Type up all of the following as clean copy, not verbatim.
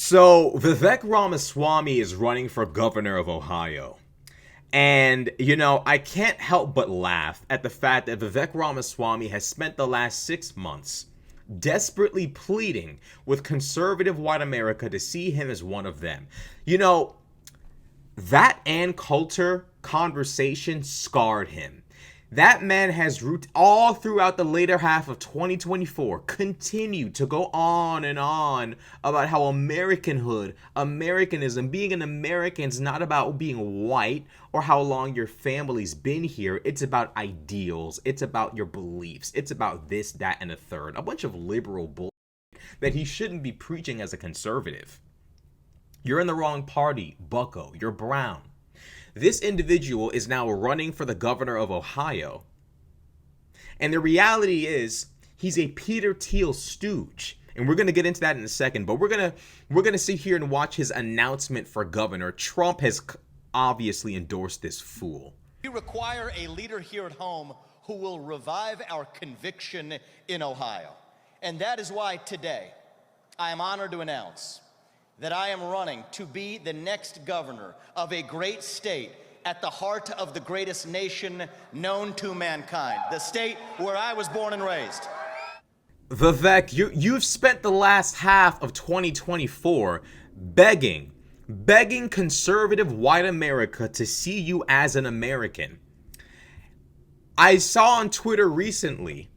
So, Vivek Ramaswamy is running for governor of Ohio. And, I can't help but laugh at the fact that Vivek Ramaswamy has spent the last 6 months desperately pleading with conservative white America to see him as one of them. That Ann Coulter conversation scarred him. That man has all throughout the later half of 2024 continued to go on and on about how Americanhood, Americanism, being an American is not about being white or how long your family's been here. It's about ideals. It's about your beliefs. It's about this, that, and a third. A bunch of liberal bull that he shouldn't be preaching as a conservative. You're in the wrong party, bucko. You're brown. This individual is now running for the governor of Ohio. And the reality is, he's a Peter Thiel stooge. And we're going to get into that in a second, but we're going to sit here and watch his announcement for governor. Trump has obviously endorsed this fool. We require a leader here at home who will revive our conviction in Ohio. And that is why today I am honored to announce that I am running to be the next governor of a great state at the heart of the greatest nation known to mankind, the state where I was born and raised. Vivek, you've spent the last half of 2024 begging conservative white America to see you as an American. I saw on Twitter recently,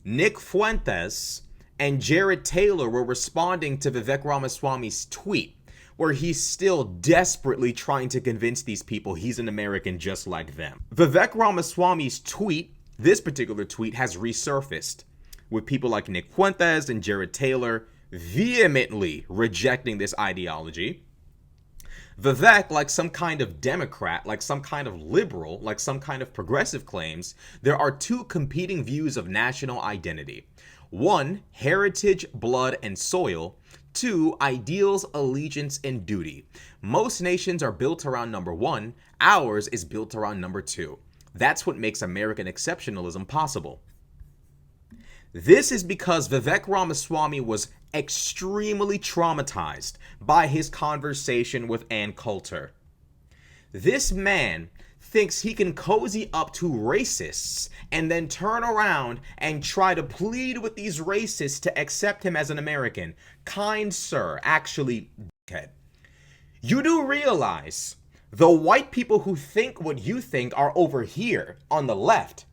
Nick Fuentes and Jared Taylor were responding to Vivek Ramaswamy's tweet, where he's still desperately trying to convince these people he's an American just like them. Vivek Ramaswamy's tweet, this particular tweet, has resurfaced, with people like Nick Fuentes and Jared Taylor vehemently rejecting this ideology. Vivek, like some kind of Democrat, like some kind of liberal, like some kind of progressive, claims there are two competing views of national identity. One, heritage, blood, and soil. Two, ideals, allegiance, and duty. Most nations are built around number one. Ours is built around number two. That's what makes American exceptionalism possible. This is because Vivek Ramaswamy was extremely traumatized by his conversation with Ann Coulter. This man thinks he can cozy up to racists and then turn around and try to plead with these racists to accept him as an American. Kind sir, actually, dickhead. You do realize the white people who think what you think are over here on the left.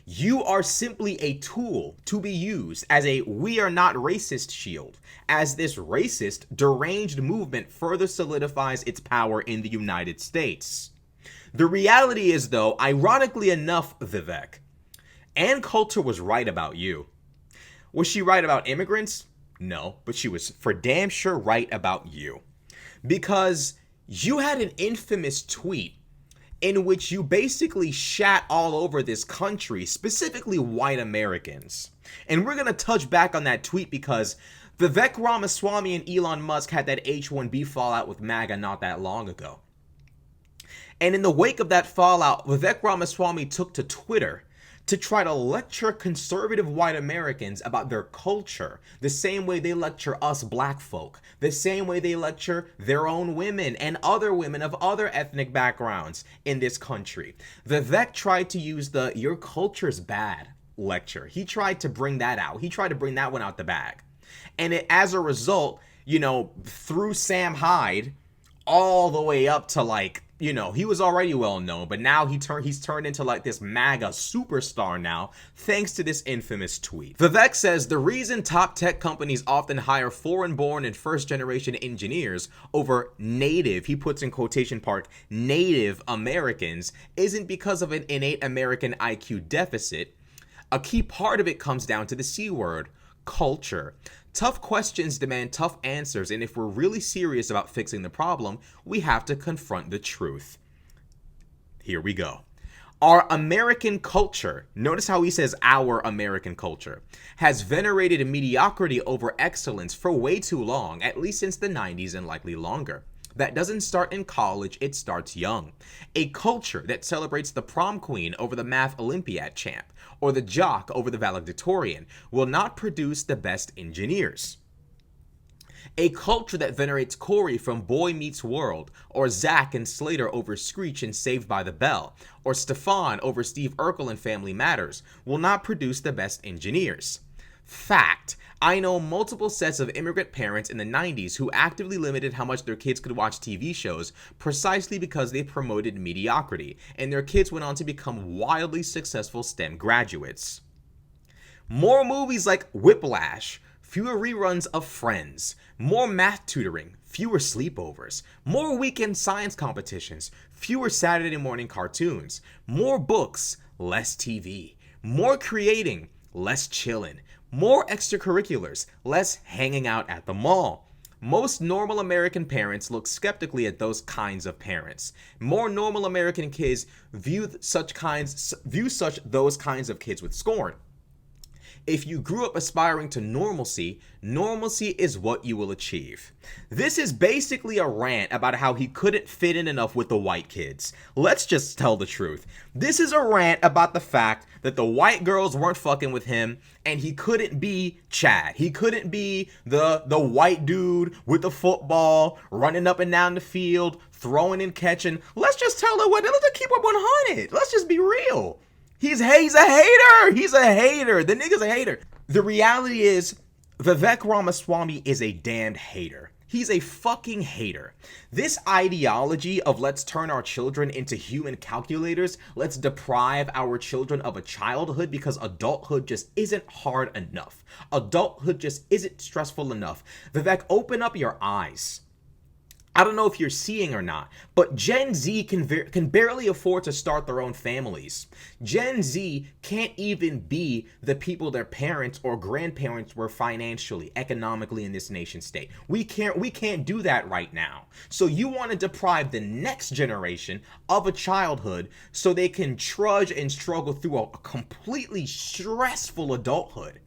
You are simply a tool to be used as a "we are not racist" shield, as this racist, deranged movement further solidifies its power in the United States. The reality is, though, ironically enough, Vivek, Ann Coulter was right about you. Was she right about immigrants? No, but she was for damn sure right about you. Because you had an infamous tweet in which you basically shat all over this country, specifically white Americans. And we're going to touch back on that tweet because Vivek Ramaswamy and Elon Musk had that H-1B fallout with MAGA not that long ago. And in the wake of that fallout, Vivek Ramaswamy took to Twitter to try to lecture conservative white Americans about their culture, the same way they lecture us black folk, the same way they lecture their own women and other women of other ethnic backgrounds in this country. Vivek tried to use the "your culture's bad" lecture. He tried to bring that out. He tried to bring that one out the bag. And as a result, through Sam Hyde all the way up to he was already well known, but now he's turned into this MAGA superstar now, thanks to this infamous tweet. Vivek says the reason top tech companies often hire foreign-born and first-generation engineers over native, he puts in quotation mark, native Americans, isn't because of an innate American IQ deficit. A key part of it comes down to the C word, culture. Tough questions demand tough answers, and if we're really serious about fixing the problem, we have to confront the truth. Here we go. Our American culture, notice how he says our American culture, has venerated mediocrity over excellence for way too long, at least since the 90s and likely longer. That doesn't start in college, it starts young. A culture that celebrates the prom queen over the math Olympiad champ, or the jock over the valedictorian, will not produce the best engineers. A culture that venerates Corey from Boy Meets World, or Zack and Slater over Screech in Saved by the Bell, or Stefan over Steve Urkel in Family Matters, will not produce the best engineers. Fact. I know multiple sets of immigrant parents in the 90s who actively limited how much their kids could watch TV shows precisely because they promoted mediocrity, and their kids went on to become wildly successful STEM graduates. More movies like Whiplash, fewer reruns of Friends, more math tutoring, fewer sleepovers, more weekend science competitions, fewer Saturday morning cartoons, more books, less TV, more creating, less chillin', more extracurriculars, less hanging out at the mall. Most normal American parents look skeptically at those kinds of parents. More normal American kids view those kinds of kids with scorn. If you grew up aspiring to normalcy, normalcy is what you will achieve. This is basically a rant about how he couldn't fit in enough with the white kids. Let's just tell the truth. This is a rant about the fact that the white girls weren't fucking with him and he couldn't be Chad. He couldn't be the white dude with the football, running up and down the field, throwing and catching. Let's just tell it what, let's just keep it 100. Let's just be real. He's a hater. He's a hater. The nigga's a hater. The reality is, Vivek Ramaswamy is a damned hater. He's a fucking hater. This ideology of let's turn our children into human calculators, let's deprive our children of a childhood because adulthood just isn't hard enough. Adulthood just isn't stressful enough. Vivek, open up your eyes. I don't know if you're seeing or not, but Gen Z can barely afford to start their own families. Gen Z can't even be the people their parents or grandparents were financially, economically in this nation state. We can't do that right now. So you want to deprive the next generation of a childhood so they can trudge and struggle through a completely stressful adulthood.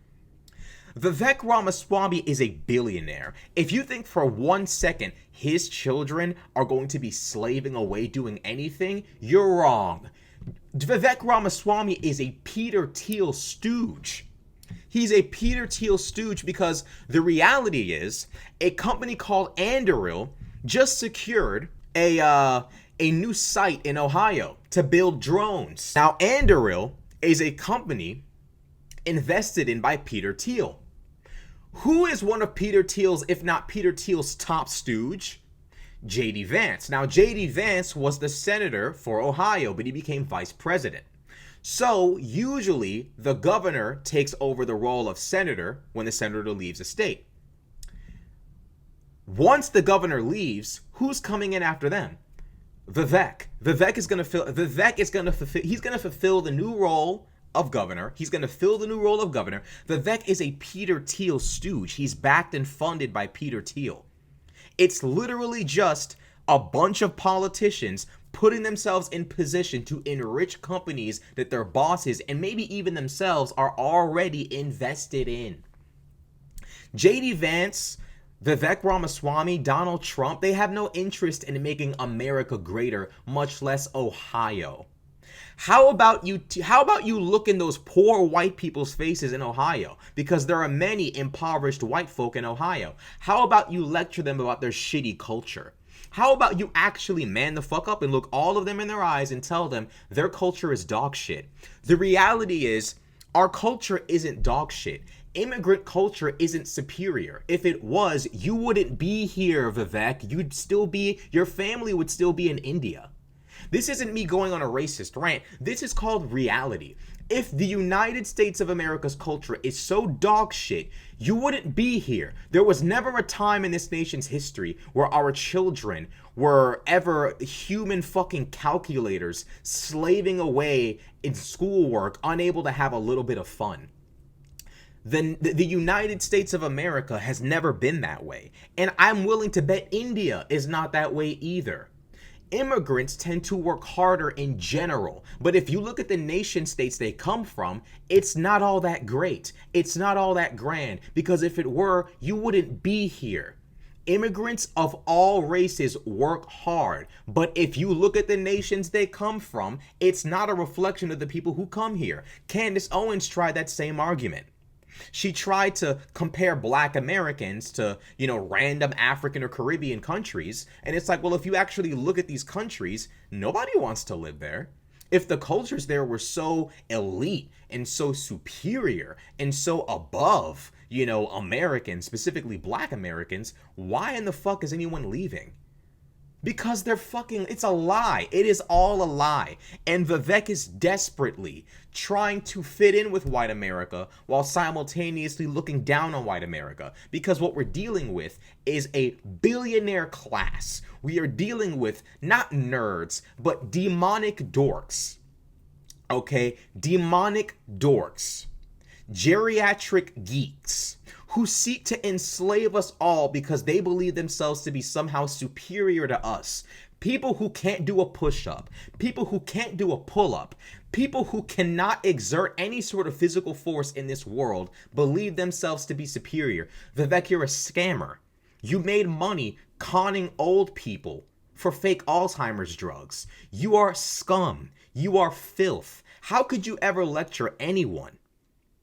Vivek Ramaswamy is a billionaire. If you think for 1 second his children are going to be slaving away doing anything, you're wrong. Vivek Ramaswamy is a Peter Thiel stooge. He's a Peter Thiel stooge because the reality is a company called Anduril just secured a new site in Ohio to build drones. Now, Anduril is a company invested in by Peter Thiel. Who is one of Peter Thiel's, if not Peter Thiel's top stooge? J.D. Vance. Now, J.D. Vance was the senator for Ohio, but he became vice president. So, usually, the governor takes over the role of senator when the senator leaves a state. Once the governor leaves, who's coming in after them? Vivek. Vivek is going to fulfill the new role of governor. He's going to fill the new role of governor. Vivek is a Peter Thiel stooge. He's backed and funded by Peter Thiel. It's literally just a bunch of politicians putting themselves in position to enrich companies that their bosses and maybe even themselves are already invested in. J.D. Vance, Vivek Ramaswamy, Donald Trump, they have no interest in making America greater, much less Ohio. How about you look in those poor white people's faces in Ohio? Because there are many impoverished white folk in Ohio. How about you lecture them about their shitty culture? How about you actually man the fuck up and look all of them in their eyes and tell them their culture is dog shit? The reality is, our culture isn't dog shit. Immigrant culture isn't superior. If it was, you wouldn't be here, Vivek. Your family would still be in India. This isn't me going on a racist rant. This is called reality. If the United States of America's culture is so dog shit, you wouldn't be here. There was never a time in this nation's history where our children were ever human fucking calculators slaving away in schoolwork, unable to have a little bit of fun. The United States of America has never been that way. And I'm willing to bet India is not that way either. Immigrants tend to work harder in general, but if you look at the nation states they come from, it's not all that great. It's not all that grand, because if it were, you wouldn't be here. Immigrants of all races work hard, but if you look at the nations they come from, it's not a reflection of the people who come here. Candace Owens tried that same argument. She tried to compare black Americans to, random African or Caribbean countries. And it's like, well, if you actually look at these countries, nobody wants to live there. If the cultures there were so elite and so superior and so above, Americans, specifically black Americans, why in the fuck is anyone leaving? Because it's a lie. It is all a lie. And Vivek is desperately trying to fit in with white America while simultaneously looking down on white America. Because what we're dealing with is a billionaire class. We are dealing with not nerds, but demonic dorks. Okay? Demonic dorks. Geriatric geeks who seek to enslave us all because they believe themselves to be somehow superior to us. People who can't do a push-up, people who can't do a pull-up, people who cannot exert any sort of physical force in this world believe themselves to be superior. Vivek, you're a scammer. You made money conning old people for fake Alzheimer's drugs. You are scum. You are filth. How could you ever lecture anyone,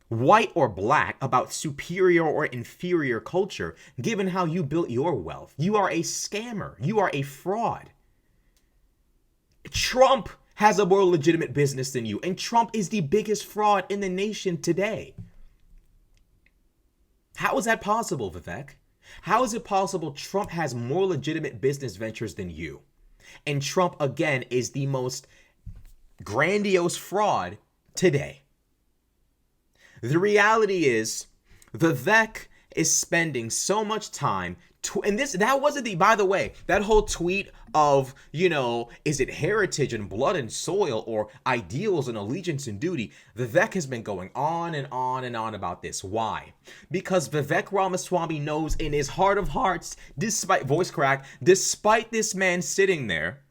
white or black, about superior or inferior culture, given how you built your wealth? You are a scammer. You are a fraud. Trump has a more legitimate business than you, and Trump is the biggest fraud in the nation today. How is that possible, Vivek? How is it possible Trump has more legitimate business ventures than you? And Trump, again, is the most grandiose fraud today. The reality is, Vivek is spending so much time, that wasn't by the way, that whole tweet of, is it heritage and blood and soil or ideals and allegiance and duty? Vivek has been going on and on and on about this. Why? Because Vivek Ramaswamy knows in his heart of hearts, despite this man sitting there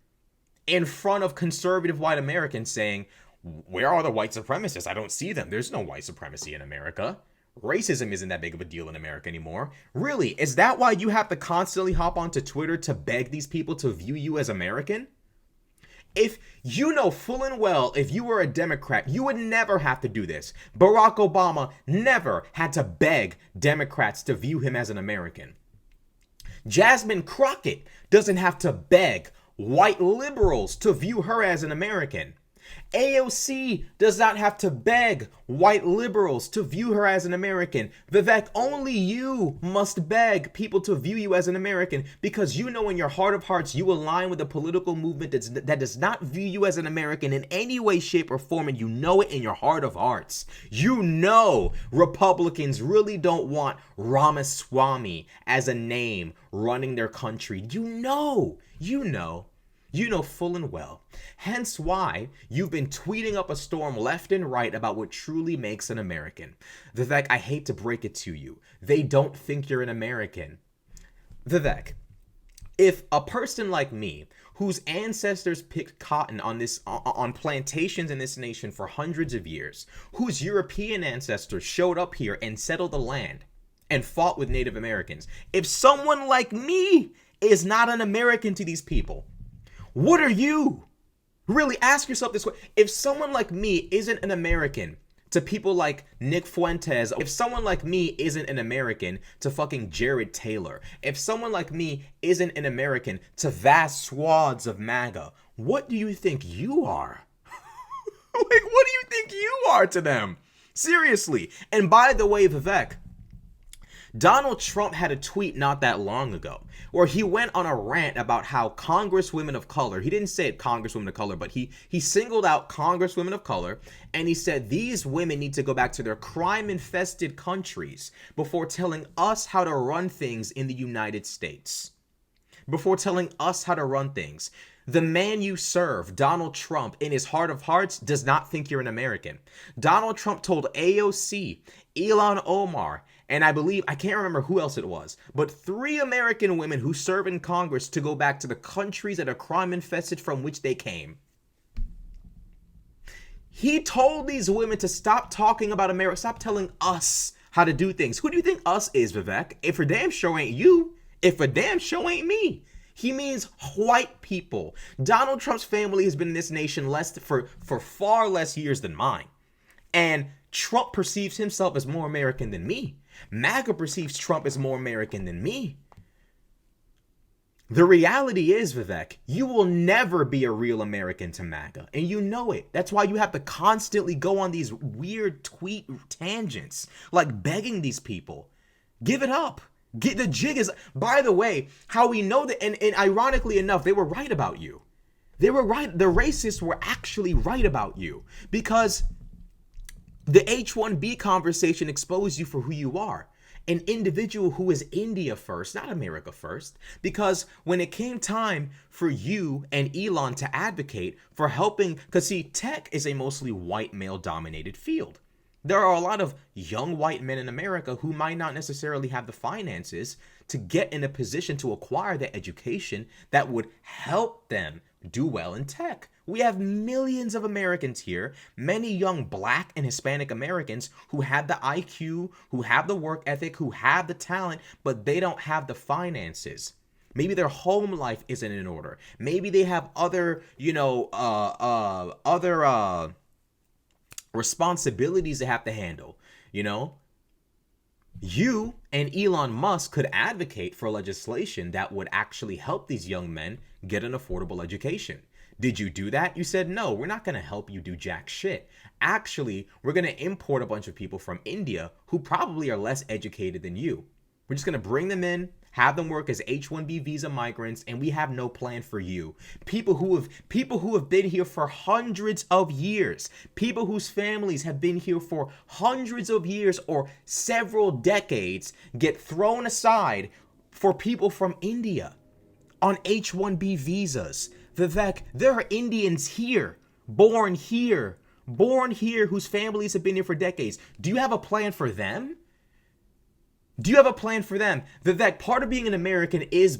in front of conservative white Americans saying, where are the white supremacists? I don't see them. There's no white supremacy in America. Racism isn't that big of a deal in America anymore. Really, is that why you have to constantly hop onto Twitter to beg these people to view you as American? If you know full and well, if you were a Democrat, you would never have to do this. Barack Obama never had to beg Democrats to view him as an American. Jasmine Crockett doesn't have to beg white liberals to view her as an American. AOC does not have to beg white liberals to view her as an American. Vivek, only you must beg people to view you as an American, because you know in your heart of hearts you align with a political movement that does not view you as an American in any way, shape, or form, and you know it in your heart of hearts. You know Republicans really don't want Ramaswamy as a name running their country. You know full and well. Hence why you've been tweeting up a storm left and right about what truly makes an American. Vivek, I hate to break it to you. They don't think you're an American. Vivek, if a person like me, whose ancestors picked cotton on plantations in this nation for hundreds of years, whose European ancestors showed up here and settled the land and fought with Native Americans, if someone like me is not an American to these people, what are you? Really ask yourself this way. If someone like me isn't an American to people like Nick Fuentes, if someone like me isn't an American to fucking Jared Taylor, if someone like me isn't an American to vast swaths of MAGA, what do you think you are? What do you think you are to them? Seriously. And by the way, Vivek, Donald Trump had a tweet not that long ago where he went on a rant about how congresswomen of color, he didn't say it congresswomen of color, but he singled out congresswomen of color, and he said these women need to go back to their crime-infested countries before telling us how to run things in the United States. Before telling us how to run things. The man you serve, Donald Trump, in his heart of hearts, does not think you're an American. Donald Trump told AOC, Ilhan Omar, and I can't remember who else it was, but 3 American women who serve in Congress to go back to the countries that are crime infested from which they came. He told these women to stop talking about America, stop telling us how to do things. Who do you think us is, Vivek? If a damn show ain't you, if a damn show ain't me. He means white people. Donald Trump's family has been in this nation for far less years than mine. And Trump perceives himself as more American than me. MAGA perceives Trump as more American than me. The reality is, Vivek, you will never be a real American to MAGA, and you know it. That's why you have to constantly go on these weird tweet tangents, like begging these people, give it up. The jig is, by the way, how we know that, and ironically enough, they were right about you. They were right. The racists were actually right about you, because the H-1B conversation exposed you for who you are. An individual who is India first, not America first. Because when it came time for you and Elon to advocate for helping, because see, tech is a mostly white male-dominated field. There are a lot of young white men in America who might not necessarily have the finances to get in a position to acquire the education that would help them do well in tech. We have millions of Americans here, many young Black and Hispanic Americans who have the IQ, who have the work ethic, who have the talent, but they don't have the finances. Maybe their home life isn't in order. Maybe they have other, responsibilities they have to handle, You and Elon Musk could advocate for legislation that would actually help these young men get an affordable education. Did you do that? You said, no, we're not going to help you do jack shit. Actually, we're going to import a bunch of people from India who probably are less educated than you. We're just going to bring them in, have them work as H-1B visa migrants, and we have no plan for you. People who have been here for hundreds of years, people whose families have been here for hundreds of years or several decades get thrown aside for people from India on H-1B visas. Vivek, there are Indians here, born here, whose families have been here for decades. Do you have a plan for them? Do you have a plan for them? Vivek, part of being an American is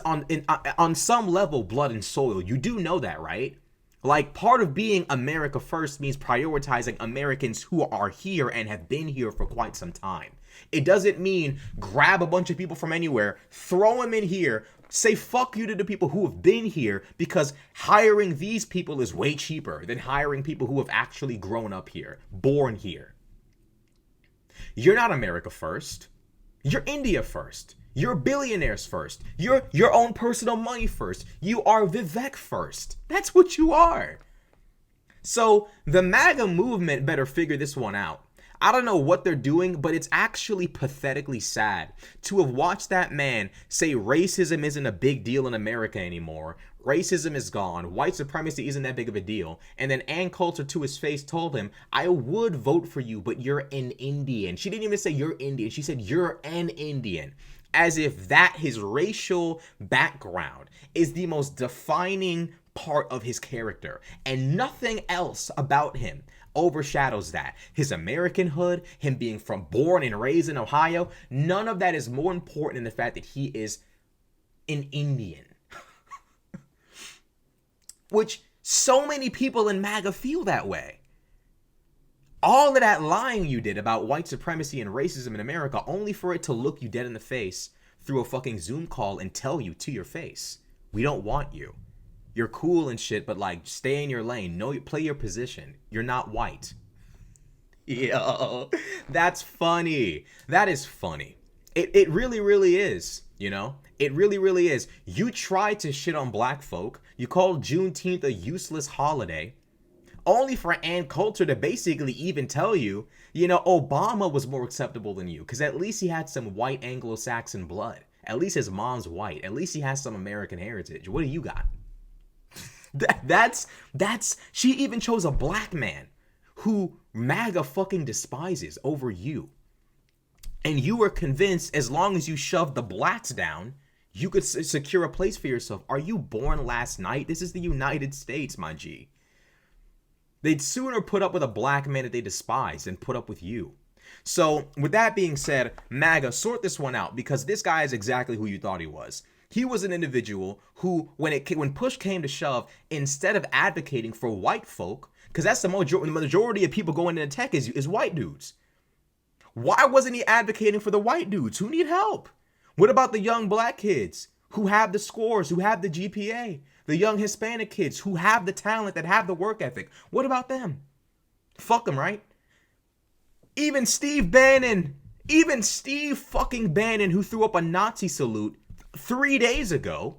on some level blood and soil. You do know that, right? Like, part of being America first means prioritizing Americans who are here and have been here for quite some time. It doesn't mean grab a bunch of people from anywhere, throw them in here, say fuck you to the people who have been here, because hiring these people is way cheaper than hiring people who have actually grown up here, born here. You're not America first. You're India first. You're billionaires first. You're your own personal money first. You are Vivek first. That's what you are. So the MAGA movement better figure this one out. I don't know what they're doing, but it's actually pathetically sad to have watched that man say racism isn't a big deal in America anymore. Racism is gone. White supremacy isn't that big of a deal. And then Ann Coulter to his face told him, I would vote for you, but you're an Indian. She didn't even say you're Indian. She said you're an Indian. As if that his racial background is the most defining part of his character. And nothing else about him overshadows that. His Americanhood, him being born and raised in Ohio, none of that is more important than the fact that he is an Indian. Which so many people in MAGA feel that way. All of that lying you did about white supremacy and racism in America, only for it to look you dead in the face through a fucking Zoom call and tell you to your face, we don't want you. You're cool and shit, but like, stay in your lane. Play your position. You're not white. Yo, that's funny. That is funny. It really, really is, It really, really is. You tried to shit on black folk. You called Juneteenth a useless holiday. Only for Ann Coulter to basically even tell you, Obama was more acceptable than you. Because at least he had some white Anglo-Saxon blood. At least his mom's white. At least he has some American heritage. What do you got? She even chose a black man who MAGA fucking despises over you. And you were convinced as long as you shoved the blacks down, you could secure a place for yourself. Are you born last night? This is the United States, my G. They'd sooner put up with a black man that they despise than put up with you. So with that being said, MAGA, sort this one out, because this guy is exactly who you thought he was. He was an individual who, when push came to shove, instead of advocating for white folk, because that's the majority of people going into tech is white dudes. Why wasn't he advocating for the white dudes who need help? What about the young black kids who have the scores, who have the GPA? The young Hispanic kids who have the talent, that have the work ethic? What about them? Fuck them, right? Even Steve Bannon, even Steve fucking Bannon, who threw up a Nazi salute 3 days ago,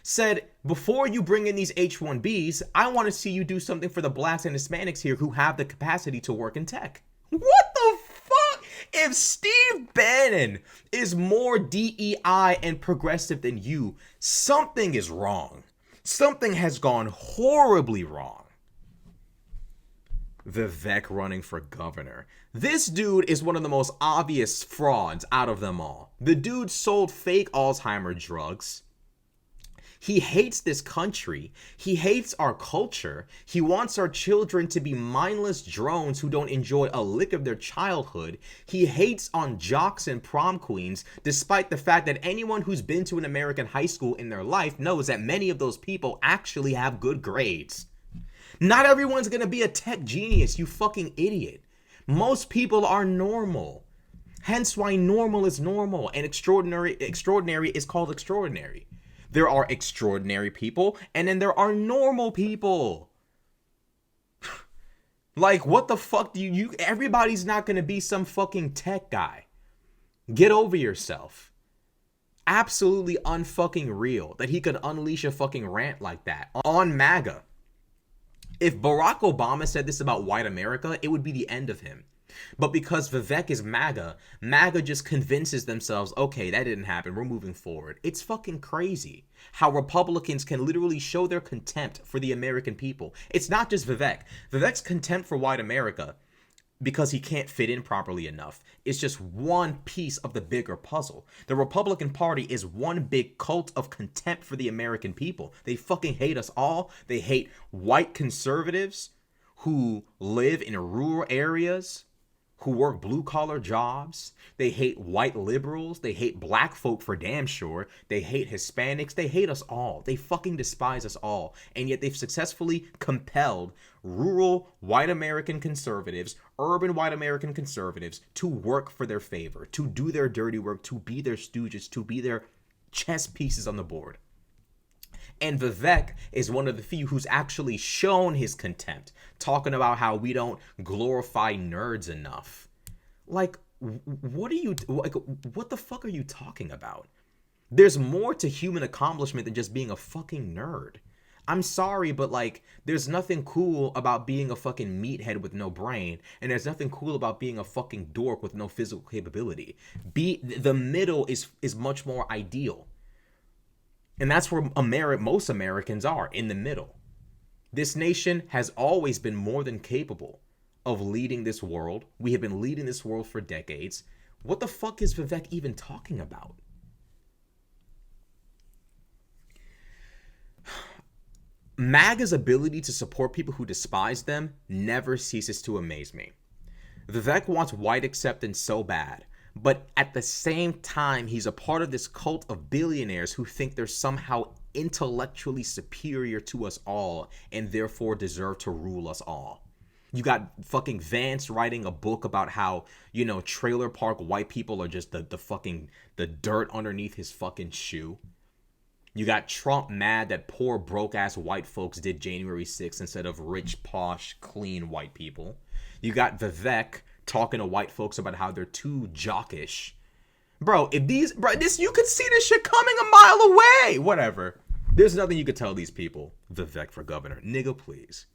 said, before you bring in these H-1Bs, I want to see you do something for the blacks and Hispanics here who have the capacity to work in tech. What the fuck? If Steve Bannon is more DEI and progressive than you, something is wrong. Something has gone horribly wrong. Vivek running for governor. This dude is one of the most obvious frauds out of them all. The dude sold fake Alzheimer's drugs. He hates this country. He hates our culture. He wants our children to be mindless drones who don't enjoy a lick of their childhood. He hates on jocks and prom queens, despite the fact that anyone who's been to an American high school in their life knows that many of those people actually have good grades. Not everyone's gonna be a tech genius, you fucking idiot. Most people are normal. Hence why normal is normal and extraordinary is called extraordinary. There are extraordinary people, and then there are normal people. Like, what the fuck do you everybody's not gonna be some fucking tech guy. Get over yourself. Absolutely unfucking real that he could unleash a fucking rant like that on MAGA. If Barack Obama said this about white America, it would be the end of him. But because Vivek is MAGA, MAGA just convinces themselves, okay, that didn't happen, we're moving forward. It's fucking crazy how Republicans can literally show their contempt for the American people. It's not just Vivek. Vivek's contempt for white America, because he can't fit in properly enough, is just one piece of the bigger puzzle. The Republican Party is one big cult of contempt for the American people. They fucking hate us all. They hate white conservatives who live in rural areas, who work blue-collar jobs. They hate white liberals. They hate black folk for damn sure. They hate Hispanics. They hate us all. They fucking despise us all. And yet they've successfully compelled rural white American conservatives, urban white American conservatives, to work for their favor, to do their dirty work, to be their stooges, to be their chess pieces on the board. And Vivek is one of the few who's actually shown his contempt, talking about how we don't glorify nerds enough. Like, what the fuck are you talking about? There's more to human accomplishment than just being a fucking nerd. I'm sorry, but like, there's nothing cool about being a fucking meathead with no brain, and there's nothing cool about being a fucking dork with no physical capability. The middle is much more ideal. And that's where most Americans are, in the middle. This nation has always been more than capable of leading this world. We have been leading this world for decades. What the fuck is Vivek even talking about? MAGA's ability to support people who despise them never ceases to amaze me. Vivek wants white acceptance so bad, but at the same time, he's a part of this cult of billionaires who think they're somehow intellectually superior to us all and therefore deserve to rule us all. You got fucking Vance writing a book about how, you know, trailer park white people are just the dirt underneath his fucking shoe. You got Trump mad that poor broke-ass white folks did January 6th instead of rich, posh, clean white people. You got Vivek talking to white folks about how they're too jockish. Bro, you could see this shit coming a mile away. Whatever. There's nothing you could tell these people. Vivek for governor. Nigga, please.